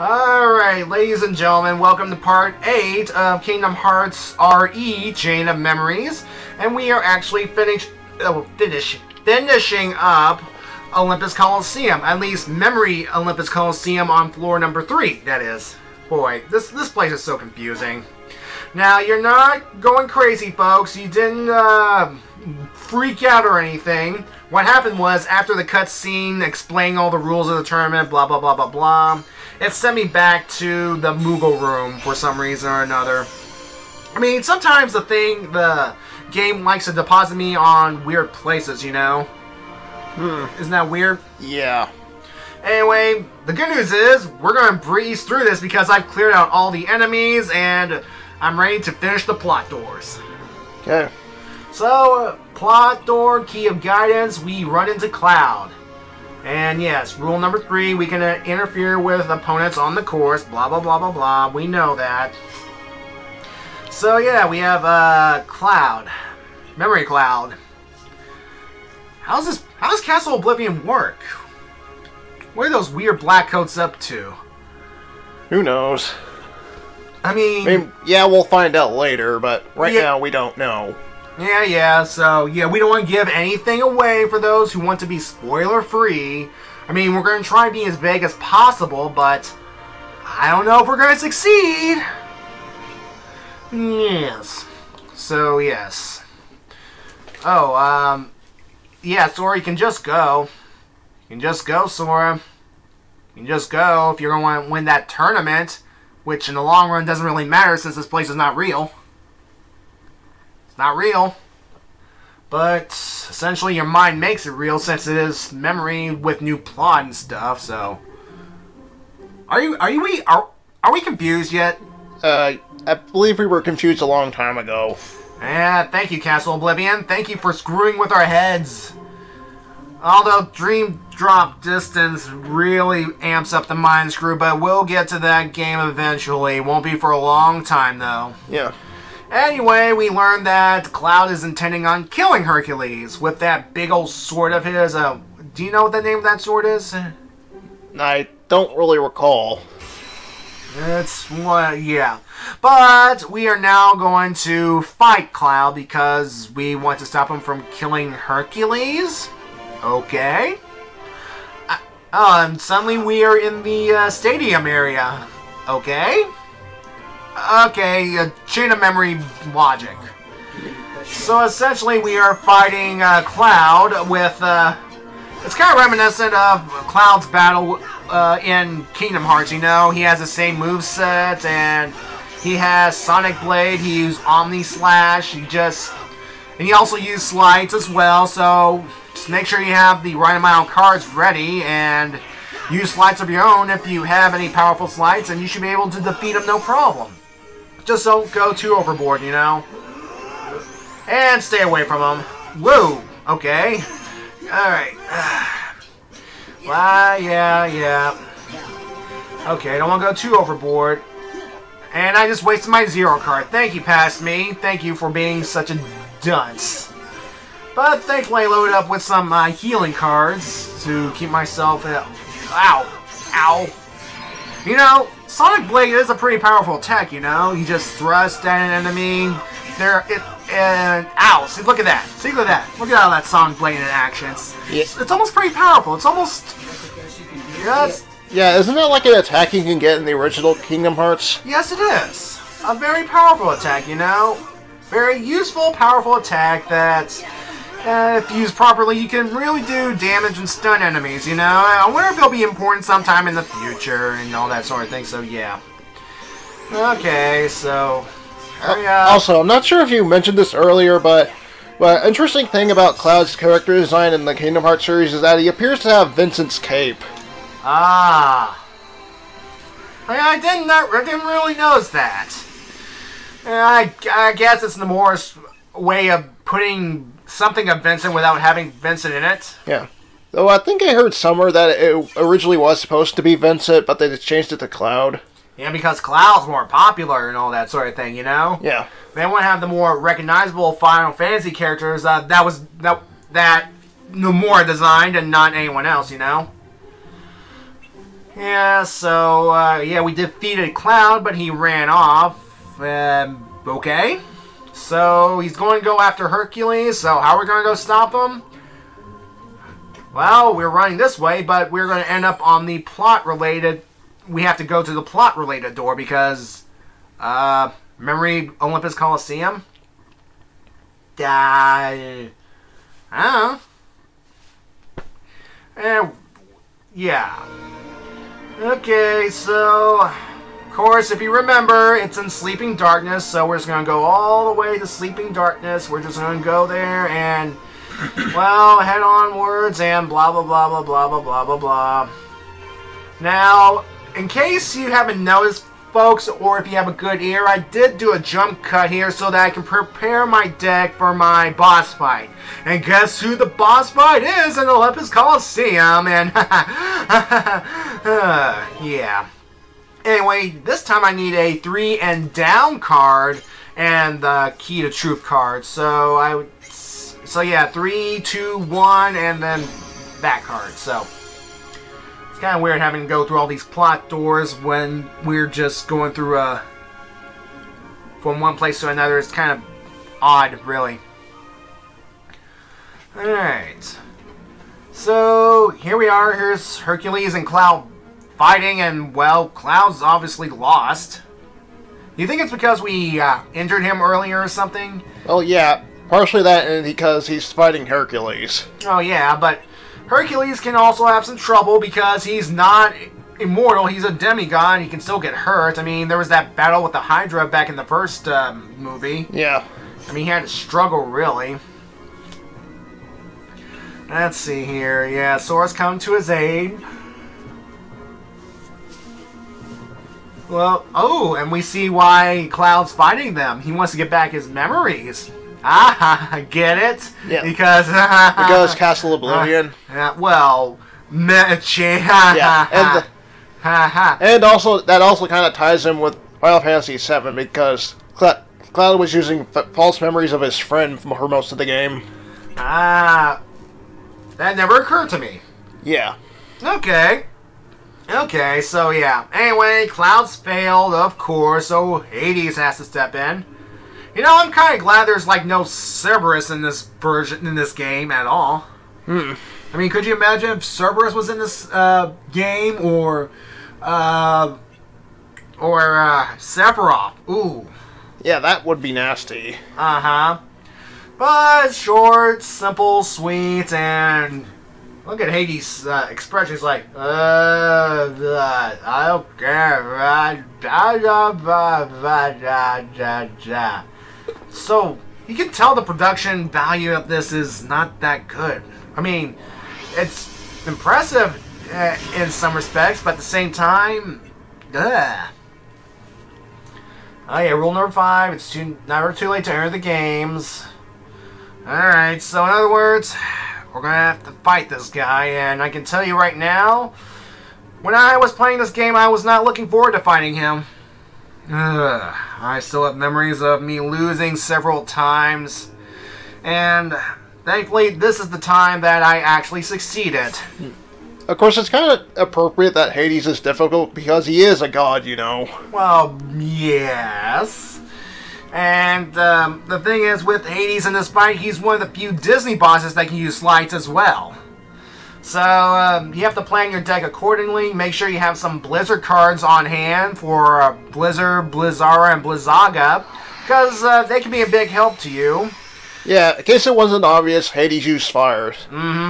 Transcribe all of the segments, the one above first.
Alright, ladies and gentlemen, welcome to part 8 of Kingdom Hearts RE Chain of Memories. And we are actually finishing up Olympus Coliseum. At least Memory Olympus Coliseum on floor number 3, that is. Boy, this place is so confusing. Now, you're not going crazy, folks. You didn't freak out or anything. What happened was, after the cutscene explaining all the rules of the tournament, blah, blah, blah, blah, blah, it sent me back to the Moogle room for some reason or another. I mean, sometimes the game likes to deposit me on weird places, you know? Isn't that weird? Yeah. Anyway, the good news is, we're going to breeze through this because I've cleared out all the enemies and I'm ready to finish the plot doors. Okay. So, plot door, key of guidance, we run into Cloud. And yes, rule number 3, we can interfere with opponents on the course, blah blah blah blah blah, we know that. So yeah, we have Cloud. Memory Cloud. How does Castle Oblivion work? What are those weird black coats up to? Who knows? I mean, yeah, we'll find out later, but right now we don't know. Yeah, so, yeah, we don't want to give anything away for those who want to be spoiler-free. I mean, we're going to try and be as vague as possible, but I don't know if we're going to succeed. Yes. So, yes. Oh, yeah, Sora, you can just go. You can just go, Sora. You can just go if you're going to want to win that tournament, which in the long run doesn't really matter since this place is not real. Not real, but essentially your mind makes it real since it is memory with new plot and stuff. So, are we confused yet? I believe we were confused a long time ago. Yeah, thank you, Castle Oblivion. Thank you for screwing with our heads. Although Dream Drop Distance really amps up the mind screw, but we'll get to that game eventually. Won't be for a long time though. Yeah. Anyway, we learned that Cloud is intending on killing Hercules with that big old sword of his. Do you know what the name of that sword is? I don't really recall. It's what, yeah. But we are now going to fight Cloud because we want to stop him from killing Hercules. Okay. And suddenly we are in the stadium area. Okay. Okay, chain of memory logic. So essentially we are fighting Cloud with, it's kind of reminiscent of Cloud's battle in Kingdom Hearts, you know? He has the same moveset, and he has Sonic Blade, he used Omni Slash, and he also used Slides as well, so just make sure you have the right amount of cards ready, and use Slides of your own if you have any powerful Slides, and you should be able to defeat him no problem. Just don't go too overboard, you know? And stay away from him. Whoa! Okay. Alright. Well, yeah. Okay, don't want to go too overboard. And I just wasted my zero card. Thank you, past me. Thank you for being such a dunce. But thankfully I loaded up with some healing cards to keep myself... Ow! You know, Sonic Blade is a pretty powerful attack, you know? You just thrust at an enemy. Ow! See, look at that. See, look at that. Look at all that Sonic Blade in action. It's almost pretty powerful. It's almost... Yes. Yeah, isn't that like an attack you can get in the original Kingdom Hearts? Yes, it is. A very powerful attack, you know? Very useful, powerful attack that... if used properly, you can really do damage and stun enemies, you know? I wonder if it'll be important sometime in the future and all that sort of thing, so yeah. Okay, so... Also, I'm not sure if you mentioned this earlier, but interesting thing about Cloud's character design in the Kingdom Hearts series is that he appears to have Vincent's cape. Ah. I didn't really notice that. I guess it's the more way of putting something of Vincent without having Vincent in it. Yeah. Though I think I heard somewhere that it originally was supposed to be Vincent, but they just changed it to Cloud. Yeah, because Cloud's more popular and all that sort of thing, you know? Yeah. They want to have the more recognizable Final Fantasy characters that Nomura designed and not anyone else, you know? Yeah, so, yeah, we defeated Cloud, but he ran off. Okay. So, he's going to go after Hercules, so how are we going to go stop him? Well, we're running this way, but we're going to end up on the plot-related... We have to go to the plot-related door because... Memory Olympus Coliseum? I don't know. Yeah. Okay, so... Of course, if you remember, it's in Sleeping Darkness, so we're just going to go all the way to Sleeping Darkness. We're just going to go there and... Well, head onwards and blah, blah, blah, blah, blah, blah, blah, blah, blah. Now, in case you haven't noticed, folks, or if you have a good ear, I did do a jump cut here so that I can prepare my deck for my boss fight. And guess who the boss fight is in Olympus Coliseum? And, yeah. Anyway, this time I need a 3 and down card and the Key to Truth card. So, yeah, 3, 2, 1, and then that card. So, it's kind of weird having to go through all these plot doors when we're just going through from one place to another. It's kind of odd, really. Alright. So, here we are. Here's Hercules and Cloud fighting, and, well, Cloud's obviously lost. You think it's because we injured him earlier or something? Well, yeah. Partially that and because he's fighting Hercules. Oh, yeah, but Hercules can also have some trouble because he's not immortal. He's a demigod. He can still get hurt. I mean, there was that battle with the Hydra back in the first movie. Yeah. I mean, he had to struggle, really. Let's see here. Yeah, Sora's come to his aid. Well, oh, and we see why Cloud's fighting them. He wants to get back his memories. Ah, get it? Yeah. Because Castle Oblivion. Well, yeah, and also that also kind of ties in with Final Fantasy VII because Cloud was using false memories of his friend for most of the game. That never occurred to me. Yeah. Okay. Okay, so yeah. Anyway, Cloud's failed, of course, so Hades has to step in. You know, I'm kind of glad there's, like, no Cerberus in this version, in this game at all. I mean, could you imagine if Cerberus was in this game, or Sephiroth? Ooh. Yeah, that would be nasty. Uh-huh. But short, simple, sweet, and look at Hades' expression. He's like, I don't care. So, you can tell the production value of this is not that good. I mean, it's impressive in some respects, but at the same time, ugh. Oh yeah, rule number 5, it's never too late to enter the games. Alright, so in other words, we're going to have to fight this guy, and I can tell you right now, when I was playing this game, I was not looking forward to fighting him. Ugh, I still have memories of me losing several times, and thankfully this is the time that I actually succeeded. Of course, it's kind of appropriate that Hades is difficult because he is a god, you know. Well, yes. And the thing is, with Hades in this fight, he's one of the few Disney bosses that can use slides as well. So, you have to plan your deck accordingly. Make sure you have some Blizzard cards on hand for Blizzard, Blizzara, and Blizzaga, because they can be a big help to you. Yeah, in case it wasn't obvious, Hades used fires.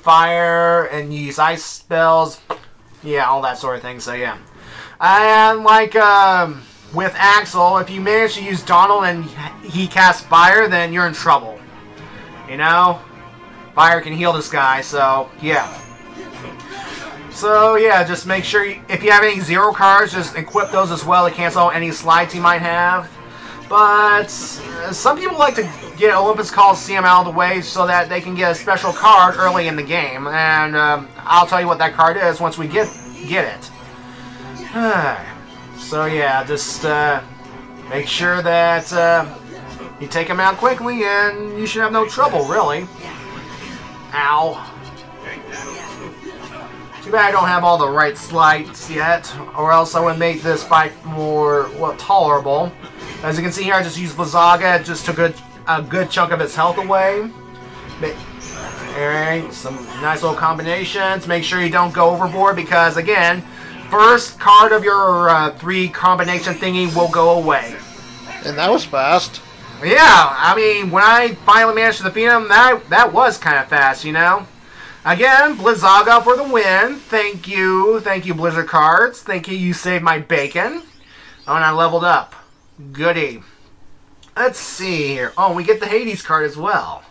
Fire, and use ice spells. Yeah, all that sort of thing, so yeah. And, like, with Axel, if you manage to use Donald and he casts fire, then you're in trouble. You know? Fire can heal this guy, so, yeah. So, yeah, just make sure, if you have any 0 cards, just equip those as well to cancel any slides you might have. But some people like to get Olympus Coliseum out of the way so that they can get a special card early in the game. And I'll tell you what that card is once we get it. So, yeah, just make sure that you take them out quickly and you should have no trouble, really. Ow. Too bad I don't have all the right slides yet, or else I would make this fight more, well, tolerable. As you can see here, I just used Blizzaga. It just took a good chunk of its health away. Alright, some nice little combinations. Make sure you don't go overboard because, again, first card of your 3 combination thingy will go away. And that was fast. Yeah, I mean, when I finally managed to defeat him, that was kind of fast, you know? Again, Blizzaga for the win. Thank you, Blizzard Cards. Thank you, you saved my bacon. Oh, and I leveled up. Goody. Let's see here. Oh, we get the Hades card as well.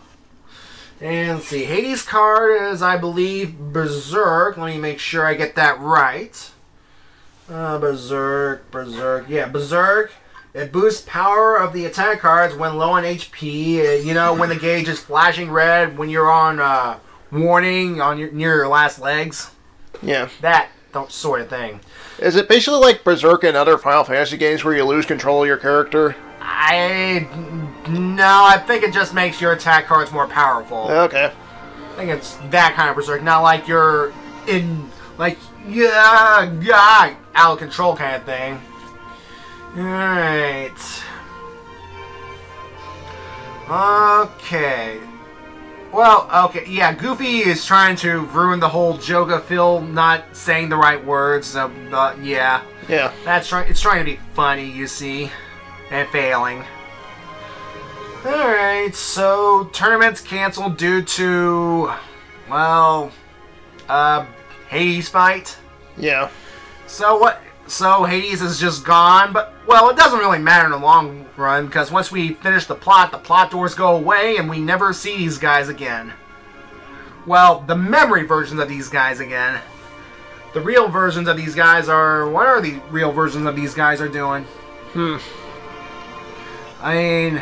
And let's see, Hades card is, I believe, Berserk. Let me make sure I get that right. Berserk. Yeah, Berserk. It boosts power of the attack cards when low on HP. You know, when the gauge is flashing red, when you're on warning on near your last legs. Yeah. That sort of thing. Is it basically like Berserk and other Final Fantasy games where you lose control of your character? No, I think it just makes your attack cards more powerful. Okay. I think it's that kind of Berserk, not like you're in, like, yeah, out of control kind of thing. Alright. Okay. Well, okay, yeah, Goofy is trying to ruin the whole joke of Phil not saying the right words, yeah. Yeah. It's trying to be funny, you see, and failing. Alright, so tournament's canceled due to, well, Hades fight. Yeah. So Hades is just gone, but, well, it doesn't really matter in the long run, because once we finish the plot doors go away, and we never see these guys again. Well, the memory versions of these guys again. The real versions of these guys are... What are the real versions of these guys are doing? I mean...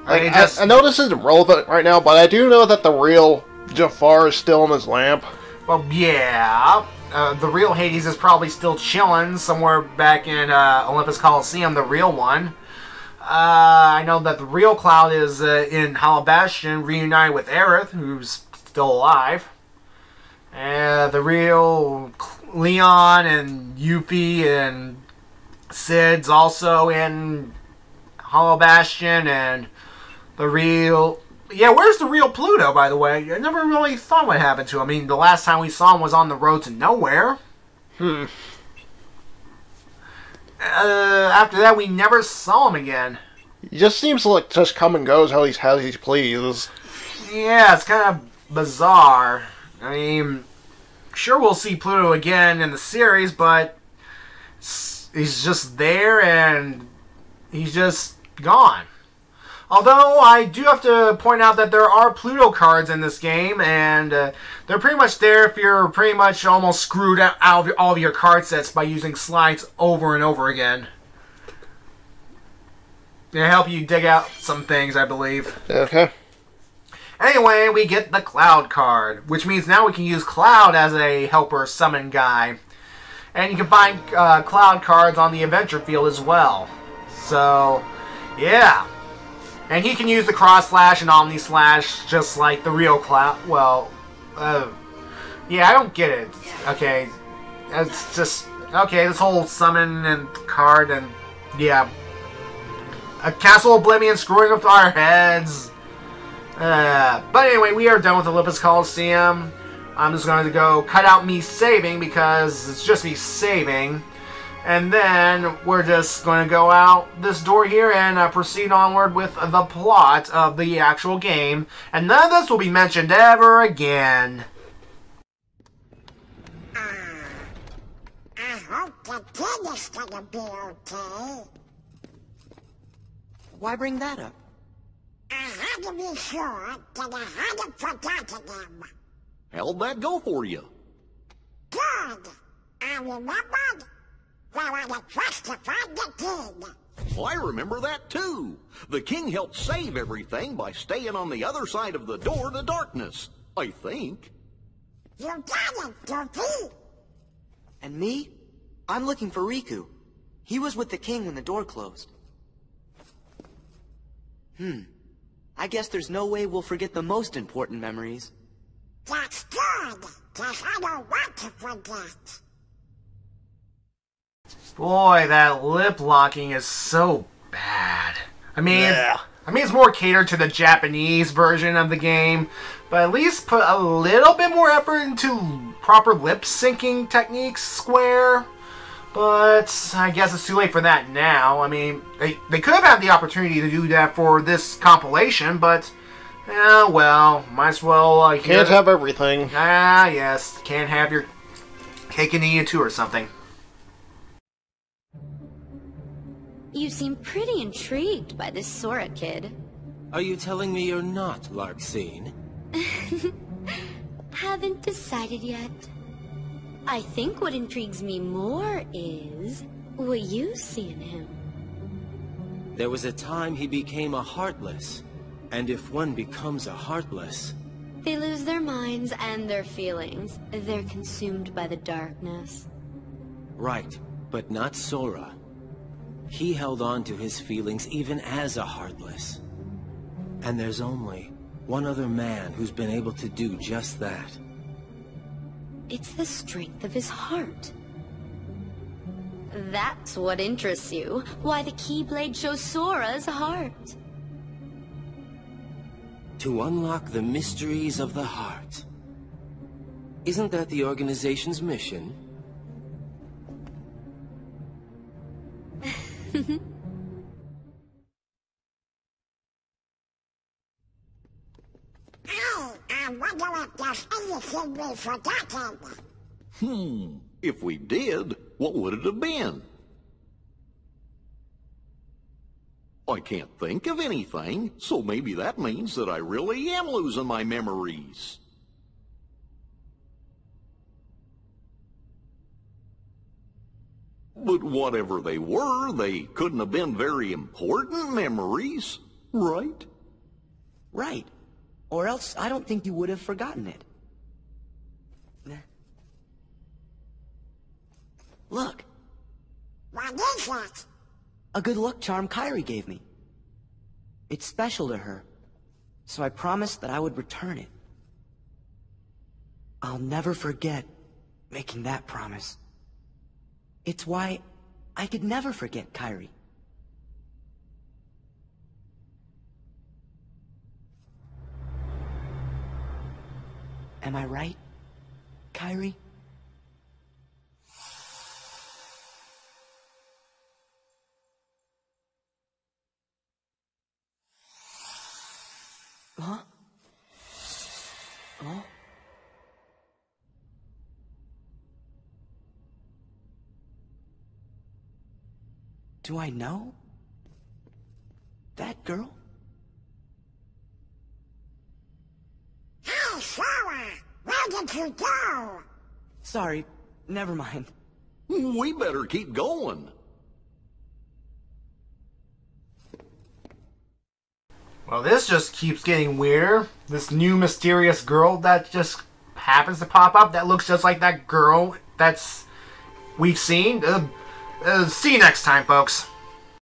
I know this isn't relevant right now, but I do know that the real Jafar is still in his lamp. Well, yeah... the real Hades is probably still chilling somewhere back in Olympus Coliseum, the real one. I know that the real Cloud is in Hollow Bastion, reunited with Aerith, who's still alive. The real Leon and Yuffie and Sid's also in Hollow Bastion, and the real... Yeah, where's the real Pluto, by the way? I never really thought what happened to him. I mean, the last time we saw him was on the road to nowhere. After that, we never saw him again. He just seems to like just come and goes how he pleases. Yeah, it's kind of bizarre. I mean, sure we'll see Pluto again in the series, but he's just there and he's just gone. Although, I do have to point out that there are Pluto cards in this game, and they're pretty much there if you're pretty much almost screwed out of all of your card sets by using slides over and over again. They help you dig out some things, I believe. Okay. Anyway, we get the Cloud card, which means now we can use Cloud as a helper summon guy. And you can find Cloud cards on the adventure field as well. So, yeah. And he can use the Cross Slash and Omni Slash just like the real Cloud. Well, yeah, I don't get it. Okay, it's just... Okay, this whole summon and card and... Yeah. A Castle Oblivion screwing up our heads. But anyway, we are done with Olympus Coliseum. I'm just going to go cut out me saving because it's just me saving. And then we're just going to go out this door here and proceed onward with the plot of the actual game. And none of this will be mentioned ever again. I hope the kid is going to be okay. Why bring that up? I had to be sure that I hadn't forgotten him. How'd that go for you? Good. I remembered where I had justified the kid. Well, I remember that too. The king helped save everything by staying on the other side of the door to darkness, I think. You got it, Goofy. And me? I'm looking for Riku. He was with the king when the door closed. I guess there's no way we'll forget the most important memories. That's good. 'cause I don't want to forget. Boy, that lip locking is so bad. I mean, Yeah. it's more catered to the Japanese version of the game, but at least put a little bit more effort into proper lip syncing techniques, Square. But I guess it's too late for that now. I mean, they could have had the opportunity to do that for this compilation, but well, might as well. Can't have everything. Ah, yes, can't have your cake and eat it too or something. You seem pretty intrigued by this Sora kid. Are you telling me you're not Larxene? Haven't decided yet. I think what intrigues me more is what you see in him. There was a time he became a Heartless. And if one becomes a Heartless... They lose their minds and their feelings. They're consumed by the darkness. Right, but not Sora. He held on to his feelings even as a Heartless. And there's only one other man who's been able to do just that. It's the strength of his heart. That's what interests you. Why the Keyblade shows Sora's heart. To unlock the mysteries of the heart. Isn't that the organization's mission? I wonder if there's anything we've forgotten. If we did, what would it have been? I can't think of anything, so maybe that means that I really am losing my memories. But whatever they were, they couldn't have been very important memories, right? Right. Or else I don't think you would have forgotten it. Look, What is it? a good luck charm Kairi gave me. It's special to her, so I promised that I would return it. I'll never forget making that promise. It's why I could never forget Kairi. Am I right, Kairi? Huh? Oh? Do I know? That girl? Hey, Sora! Where did you go? Sorry, never mind. We better keep going. Well, this just keeps getting weirder. This new mysterious girl that just happens to pop up that looks just like that girl we've seen. See you next time, folks.